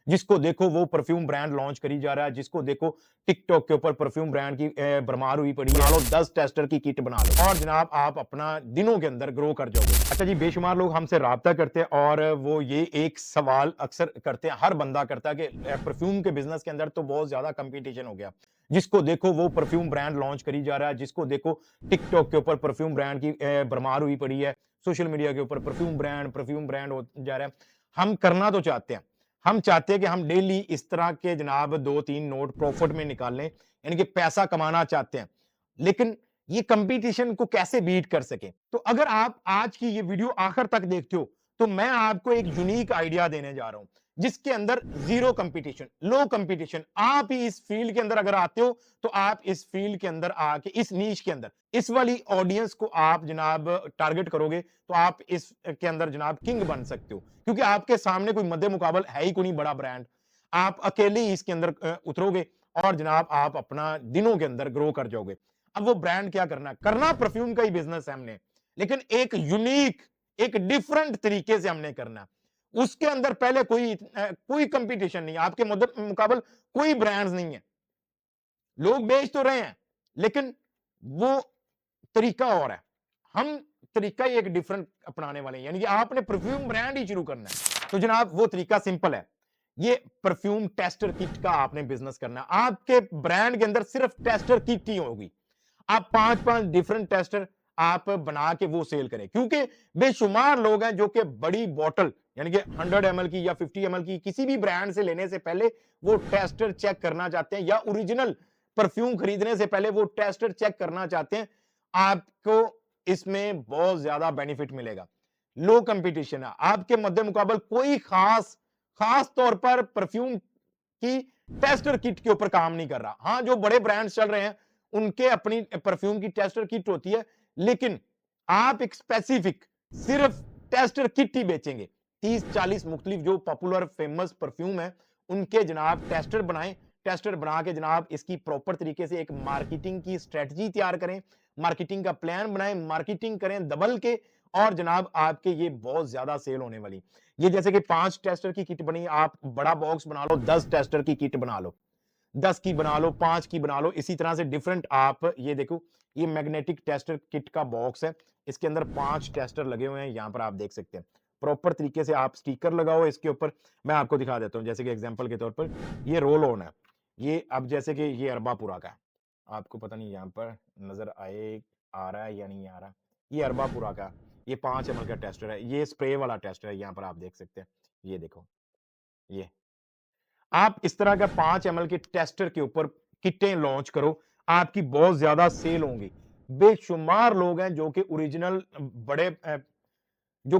जिसको देखो वो परफ्यूम ब्रांड लॉन्च करी जा रहा है, जिसको देखो टिकटॉक के ऊपर परफ्यूम ब्रांड की भरमार हुई पड़ी है। बना लो 10 टेस्टर की किट बना लो और जनाब आप अपना दिनों के अंदर ग्रो कर जाओगे। अच्छा जी, बेशुमार लोग हमसे राब्ता करते हैं और वो ये एक सवाल अक्सर करते हैं, हर बंदा करता है कि परफ्यूम के बिज़नेस के अंदर तो बहुत ज़्यादा कॉम्पिटिशन हो गया। जिसको देखो वो परफ्यूम ब्रांड लॉन्च करी जा रहा है, जिसको देखो टिकटॉक के ऊपर परफ्यूम ब्रांड की भरमार हुई पड़ी है। सोशल मीडिया के ऊपर परफ्यूम ब्रांड हो जा रहा है। हम करना तो चाहते हैं। हम चाहते हैं कि हम डेली इस तरह के जनाब 2-3 नोट प्रॉफिट में निकाल लें, यानी कि पैसा कमाना चाहते हैं। लेकिन ये कंपटीशन को कैसे बीट कर सकें? तो अगर आप आज की ये वीडियो आखिर तक देखते हो, तो मैं आपको एक यूनिक आइडिया देने जा रहा हूं, जिसके अंदर ज़ीरो कंपटीशन, लो कंपटीशन। आप ही इस फील्ड के अंदर अगर आते हो, तो आप इस फील्ड के अंदर आके इस नीश के अंदर, इस वाली ऑडियंस को आप जनाब टारगेट करोगे, तो आप इस के अंदर जनाब किंग बन सकते हो। क्योंकि आपके सामने कोई मद्दे मुकाबल है ही कोई नहीं बड़ा ब्रांड। आप अकेले ही इसके अंदर उतरोगे और जनाब आप अपना दिनों के अंदर ग्रो कर जाओगे। अब वो ब्रांड क्या करना है? करना परफ्यूम का ही बिज़नेस है हमने, लेकिन एक यूनिक, एक डिफरेंट तरीके से हमने करना है। उसके अंदर पहले कोई कंपटीशन नहीं है, आपके मुकाबल कोई ब्रांड्स नहीं है। लोग बेच तो रहे हैं, लेकिन वो तरीका और है। हम तरीका ही एक डिफरेंट अपनाने वाले हैं, यानी कि आपने परफ्यूम ब्रांड ही शुरू करना है। तो जनाब वो तरीका सिंपल है। ये परफ्यूम टेस्टर किट का आपने बिज़नेस करना है। आपके ब्रांड के अंदर सिर्फ टेस्टर किट ही होगी। आप 5-5 डिफरेंट टेस्टर आप बना के वो सेल करें, क्योंकि बेशुमार लोग हैं जो कि बड़ी बॉटल यानी कि 100 एमएल की या 50 एमएल की किसी भी ब्रांड से लेने से पहले वो टेस्टर चेक करना चाहते हैं, या ओरिजिनल परफ्यूम खरीदने से पहले वो टेस्टर चेक करना चाहते हैं। आपको इसमें बहुत ज्यादा बेनिफिट मिलेगा। लो कंपटीशन है, आपके मध्य मुकाबल कोई खास खास तौर पर परफ्यूम की टेस्टर किट के ऊपर काम नहीं कर रहा। हां, जो बड़े ब्रांड्स चल रहे हैं उनके अपनी परफ्यूम की टेस्टर किट होती है, लेकिन आप एक स्पेसिफिक सिर्फ टेस्टर किट ही बेचेंगे। 30-40 मुख्तलिफ जो पॉपुलर फेमस परफ्यूम है उनके जनाब टेस्टर बनाएं। टेस्टर बना के जनाब इसकी प्रॉपर तरीके से एक मार्केटिंग की स्ट्रेटजी तैयार करें, मार्केटिंग का प्लान बनाएं, मार्केटिंग करें दबल के, और जनाब आपके ये बहुत ज्यादा सेल होने वाली। ये जैसे कि 5 टेस्टर की किट बनी, आप बड़ा बॉक्स बना लो, 10 टेस्टर की किट बना लो, 10 की बना लो, 5 की बना लो, इसी तरह से डिफरेंट आप ये देखो, ये मैग्नेटिक टेस्टर किट का बॉक्स है। इसके अंदर 5 टेस्टर लगे हुए हैं, यहां पर आप देख सकते हैं। प्रॉपर तरीके से आप स्टिकर लगाओ इसके ऊपर। मैं आपको दिखा देता हूं, जैसे कि एग्जांपल के तौर पर ये रोल ऑन है। ये अब जैसे कि ये अरबापुरा का है। आपको पता नहीं यहां पर नजर आ रहा है या नहीं आ रहा। ये अरबापुरा का, ये 5 एमएल का टेस्टर है। ये स्प्रे वाला टेस्टर है, यहां पर आप देख सकते हैं। ये देखो, ये आप इस तरह का 5 एमएल के टेस्टर के ऊपर किटें लॉन्च करो, आपकी बहुत ज्यादा सेल होंगी। बेशुमार लोग हैं जो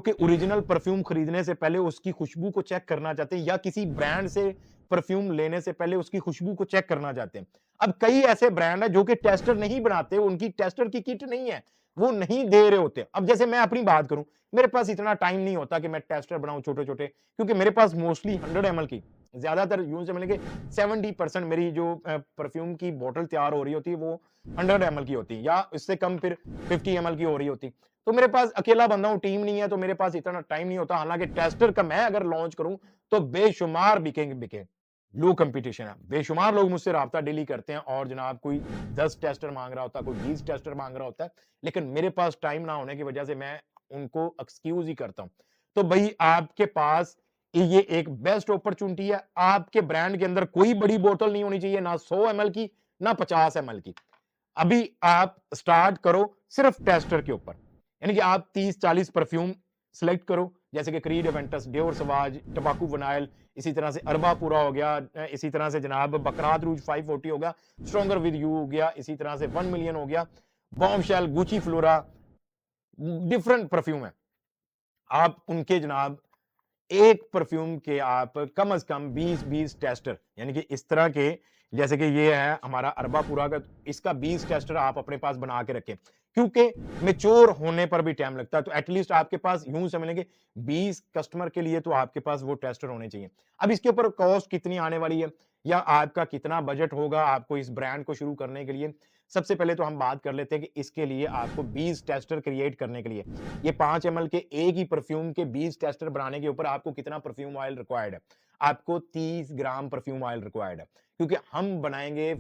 कि ओरिजिनल परफ्यूम खरीदने से पहले उसकी खुशबू को चेक करना चाहते हैं, या किसी ब्रांड से परफ्यूम लेने से पहले उसकी खुशबू को चेक करना चाहते हैं। अब कई ऐसे ब्रांड हैं जो कि टेस्टर नहीं बनाते, उनकी टेस्टर की किट नहीं है, वो नहीं दे रहे होते। अब जैसे मैं अपनी बात करूं, मेरे पास इतना टाइम नहीं होता कि मैं टेस्टर बनाऊं छोटे छोटे, क्योंकि मेरे पास मोस्टली 100 एमएल की, ज्यादातर यूं से मिलेंगे 70% मेरी जो परफ्यूम की बोतल तैयार हो रही होती है वो 100 एमएल की होती है, या इससे कम फिर 50 एमएल की हो रही होती। तो मेरे पास अकेला बंदा हूं, टीम नहीं है, तो मेरे पास इतना टाइम नहीं होता। हालांकि टेस्टर का मैं अगर लॉन्च करूं तो बेशुमार बिकेंगे बिके। लो कंपटीशन है, बेशुमार लोग मुझसे राब्ता डेली करते हैं, और जनाब कोई 10 टेस्टर मांग रहा होता है, कोई 20 टेस्टर मांग रहा होता है, लेकिन मेरे पास टाइम ना होने की वजह से मैं उनको एक्सक्यूज ही करता हूं। तो भाई आपके पास ये एक बेस्ट अपॉर्चुनिटी है। आपके ब्रांड के अंदर कोई बड़ी बोतल नहीं होनी चाहिए, ना 100 एमएल की, ना 50 एमएल की। अभी आप स्टार्ट करो सिर्फ टेस्टर के ऊपर, यानी कि आप 30-40 परफ्यूम सिलेक्ट करो, जैसे कि Creed, Aventus, Dior Sauvage, Tobacco Vanille, इसी तरह से अरबा पूरा हो गया, इसी तरह से जनाब बकरात रूज 540 हो गया, स्ट्रॉन्गर विद यू हो गया, इसी तरह से 1 मिलियन हो गया, bombshell, Gucci flora, different perfume है। आप उनके जनाब एक परफ्यूम के आप कम से कम 20-20 टेस्टर, यानी कि इस तरह के, जैसे कि ये है हमारा अरबापुरा का, इसका 20 टेस्टर आप अपने पास बना के रखें, क्योंकि मेच्योर होने पर भी टाइम लगता है। तो एटलीस्ट आपके पास यूं समझेंगे 20 कस्टमर के लिए तो आपके पास वो टेस्टर होने चाहिए। अब इसके ऊपर कॉस्ट कितनी आने वाली है, या आपका कितना बजट होगा आपको इस ब्रांड को शुरू करने के लिए। सबसे पहले तो हम बात कर लेते हैं कि इसके लिए आपको 20 टेस्टर क्रिएट करने के लिए, ये 5 एमएल के एक ही परफ्यूम के 20 टेस्टर बनाने के ऊपर आपको कितना परफ्यूम ऑयल रिक्वायर्ड है। आपको 30 ग्राम परफ्यूम ऑयल रिक्वायर्ड है, क्योंकि हम बनाएंगे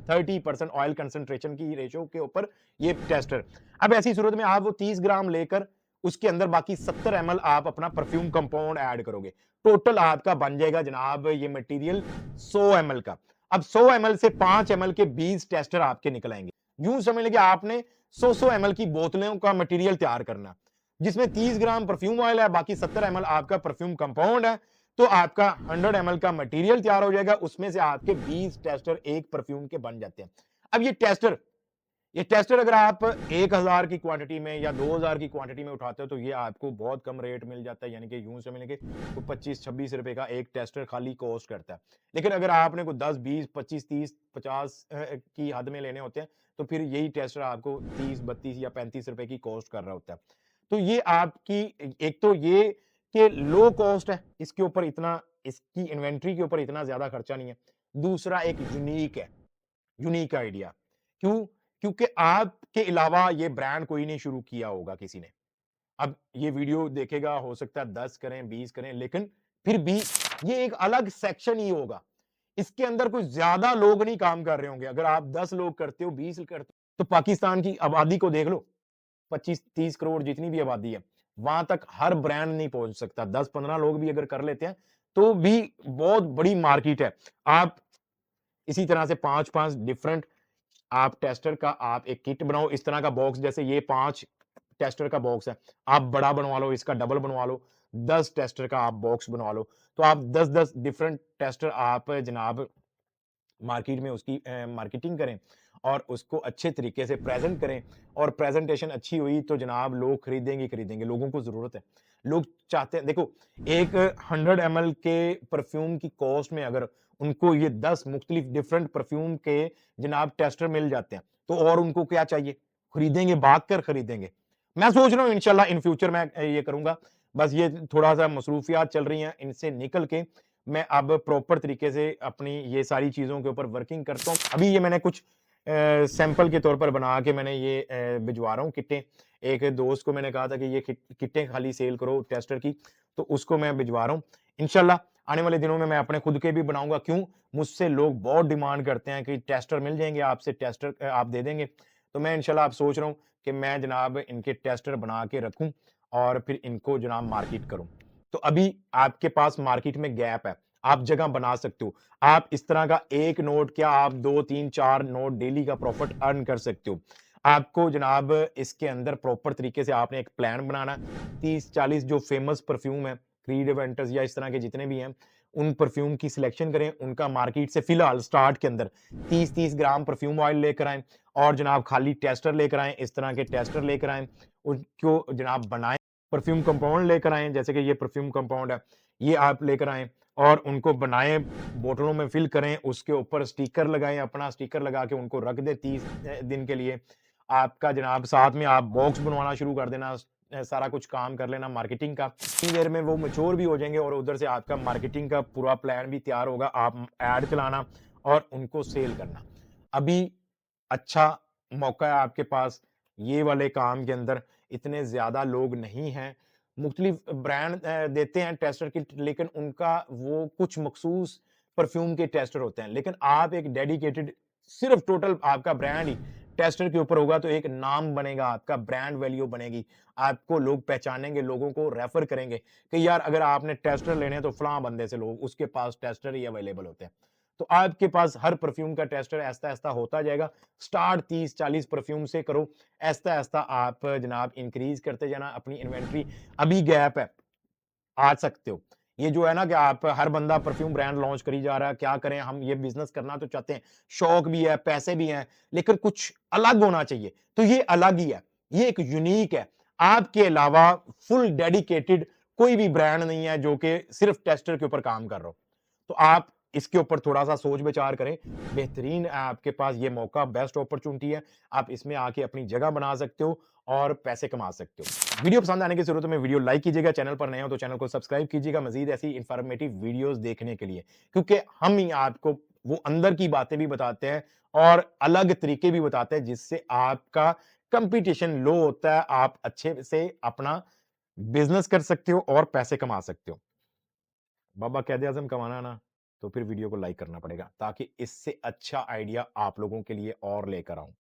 30% ऑयल कंसंट्रेशन की रेशो के ऊपर ये टेस्टर। अब ऐसी सूरत में आप वो 30 ग्राम लेकर उसके अंदर बाकी 70 ml आप अपना परफ्यूम कंपाउंड ऐड करोगे, टोटल आपका बन जाएगा जनाब ये मटेरियल 100 ml का। अब 100 ml से 5 ml के 20 टेस्टर आपके निकल आएंगे। यूं समझ लीजिए आपने 100 ml की बोतलों का मटेरियल तैयार करना, जिसमें 30 ग्राम परफ्यूम ऑयल है, बाकी 70 ml आपका परफ्यूम कंपाउंड है, तो आपका 100 ml का मटेरियल तैयार हो जाएगा। उसमें से आपके 20 टेस्टर एक परफ्यूम के बन जाते हैं। अब ये टेस्टर अगर आप 1000 की क्वांटिटी में या 2000 की क्वांटिटी में उठाते हो तो ये आपको बहुत कम रेट मिल जाता है, यानी कि यूं समझ लेंगे कोई 25-26 रुपए का एक टेस्टर खाली कॉस्ट करता है। लेकिन अगर आपने कोई 10, 20, 25, 30, 50 की हद में लेने होते हैं तो फिर यही टेस्टर आपको 30, 32 या 35 रुपए की कॉस्ट कर रहा होता है। तो ये आपकी एक तो ये कि लो कॉस्ट है, इसके ऊपर इतना इसकी इन्वेंट्री के ऊपर इतना ज्यादा खर्चा नहीं है। दूसरा एक यूनिक आइडिया। क्यों? क्योंकि आपके अलावा ये ब्रांड कोई नहीं शुरू किया होगा किसी ने। अब ये वीडियो देखेगा, हो सकता है 10 करें, 20 करें, लेकिन फिर भी ये एक अलग सेक्शन ही होगा। इसके अंदर कोई ज्यादा लोग नहीं काम कर रहे होंगे। अगर आप 10 लोग करते हो, 20 करते हो, तो पाकिस्तान की आबादी को देख लो, 25-30 करोड़ जितनी भी आबादी है, वहां तक हर ब्रांड नहीं पहुंच सकता। 10-15 लोग भी अगर कर लेते हैं, तो भी बहुत बड़ी मार्केट है। आप इसी तरह से 5-5 डिफरेंट आप टेस्टर का आप एक किट बनाओ, इस तरह का बॉक्स, जैसे ये 5 टेस्टर का बॉक्स है, आप बड़ा बनवा लो, इसका डबल बनवा लो, 10 टेस्टर का आप बॉक्स बनवा लो, तो आप 10-10 डिफरेंट टेस्टर आप जनाब मार्केट में उसकी मार्केटिंग करें और उसको अच्छे तरीके से प्रेजेंट करें, और प्रेजेंटेशन अच्छी हुई तो जनाब लोग खरीदेंगे ही खरीदेंगे। लोगों को जरूरत है, लोग चाहते हैं। देखो, एक 100 ml के परफ्यूम की कॉस्ट में अगर उनको ये 10 मुख्तलिफ डिफरेंट परफ्यूम के जनाब टेस्टर मिल जाते हैं, तो और उनको क्या चाहिए? खरीदेंगे, भाग कर खरीदेंगे। मैं सोच रहा हूँ इंशाल्लाह इन फ्यूचर मैं ये करूंगा। बस ये थोड़ा सा मसरूफियात चल रही हैं, इनसे निकल के मैं अब प्रॉपर तरीके से अपनी ये सारी चीज़ों के ऊपर वर्किंग करता हूँ। अभी ये मैंने कुछ सैंपल के तौर पर बना के मैंने ये भिजवा रहा हूँ किटें। एक दोस्त को मैंने कहा था कि ये किटें खाली सेल करो टेस्टर की, तो उसको मैं भिजवा रहा हूँ। इंशाल्लाह आने वाले दिनों में मैं अपने खुद के भी बनाऊँगा। क्यों? मुझसे लोग बहुत डिमांड करते हैं कि टेस्टर मिल जाएँगे आपसे, टेस्टर आप दे देंगे। तो मैं इंशाल्लाह अब सोच रहा हूँ कि मैं जनाब इनके टेस्टर बना के रखूँ और फिर इनको जनाब मार्केट करूँ। तो अभी आपके पास मार्केट में गैप है, आप जगह बना सकते हो। आप इस तरह का 1 नोट क्या आप 2, 3, 4 नोट डेली का प्रॉफिट अर्न कर सकते हो। आपको जनाब इसके अंदर प्रॉपर तरीके से आपने एक प्लान बनाना है। 30-40 जो फेमस परफ्यूम है, क्रीड इवेंटर्स या इस तरह के जितने भी हैं, उन परफ्यूम की सिलेक्शन करें, उनका मार्केट से फिलहाल स्टार्ट के अंदर 30-30 ग्राम परफ्यूम ऑयल लेकर आएँ और जनाब खाली टेस्टर लेकर आएँ, इस तरह के टेस्टर लेकर आएँ, उनको जनाब बनाएँ, परफ्यूम कंपाउंड लेकर आएँ, जैसे कि ये परफ्यूम कंपाउंड है, ये आप लेकर आएँ और उनको बनाएँ, बोतलों में फिल करें, उसके ऊपर स्टिकर लगाएँ, अपना स्टिकर लगा के उनको रख दें 30 दिन के लिए। आपका जनाब साथ में आप बॉक्स बनवाना शुरू कर देना, सारा कुछ काम कर लेना मार्केटिंग का। इतनी देर में वो मैच्योर भी हो जाएँगे और उधर से आपका मार्केटिंग का पूरा प्लान भी तैयार होगा। आप ऐड चलाना और उनको सेल करना। अभी अच्छा मौका है आपके पास, ये वाले काम के अंदर इतने ज़्यादा लोग नहीं हैं। मुख्तलिफ ब्रांड देते हैं टेस्टर किट, लेकिन उनका वो कुछ मखसूस परफ्यूम के टेस्टर होते हैं। लेकिन आप एक डेडिकेटेड सिर्फ़ टोटल आपका ब्रांड ही टेस्टर के ऊपर होगा तो एक नाम बनेगा, आपका ब्रांड वैल्यू बनेगी। आपको लोग पहचानेंगे, लोगों को रेफ़र करेंगे कि यार अगर आपने टेस्टर लेने हैं तो फलाँ बंदे से लो, उसके पास टेस्टर ही अवेलेबल होते हैं। तो आपके पास हर परफ्यूम का टेस्टर ऐसा-ऐसा होता जाएगा। स्टार्ट 30-40 परफ्यूम से करो, ऐसा-ऐसा आप जनाब इंक्रीज़ करते जाना अपनी इन्वेंटरी। अभी गैप है, आ सकते हो। ये जो है ना कि आप हर बंदा परफ्यूम ब्रांड लॉन्च करी जा रहा है, क्या करें हम ये बिज़नेस करना तो चाहते हैं, शौक भी है, पैसे भी हैं, लेकिन कुछ अलग होना चाहिए। तो ये अलग ही है, ये एक यूनिक है। आपके अलावा फुल डेडिकेटेड कोई भी ब्रांड नहीं है जो कि सिर्फ़ टेस्टर के ऊपर काम कर रहा हो। तो आप इसके ऊपर थोड़ा-सा सोच विचार करें। बेहतरीन आपके पास ये मौका, बेस्ट अपॉर्च्युनिटी है। आप इसमें आके अपनी जगह बना सकते हो और पैसे कमा सकते हो। वीडियो पसंद आने की ज़रूरत में वीडियो लाइक कीजिएगा, चैनल पर नए हो तो चैनल को सब्सक्राइब कीजिएगा मज़ीद ऐसी इन्फॉर्मेटिव वीडियोज़ देखने के लिए। क्योंकि हम ही आपको वो अंदर की बातें भी बताते हैं और अलग तरीके भी बताते हैं जिससे आपका कॉम्पिटिशन लो होता है, आप अच्छे से अपना बिज़नेस कर सकते हो और पैसे कमा सकते हो। बाबा कैद आज़म कमाना ना, तो फिर वीडियो को लाइक करना पड़ेगा ताकि इससे अच्छा आइडिया आप लोगों के लिए और लेकर आऊँ।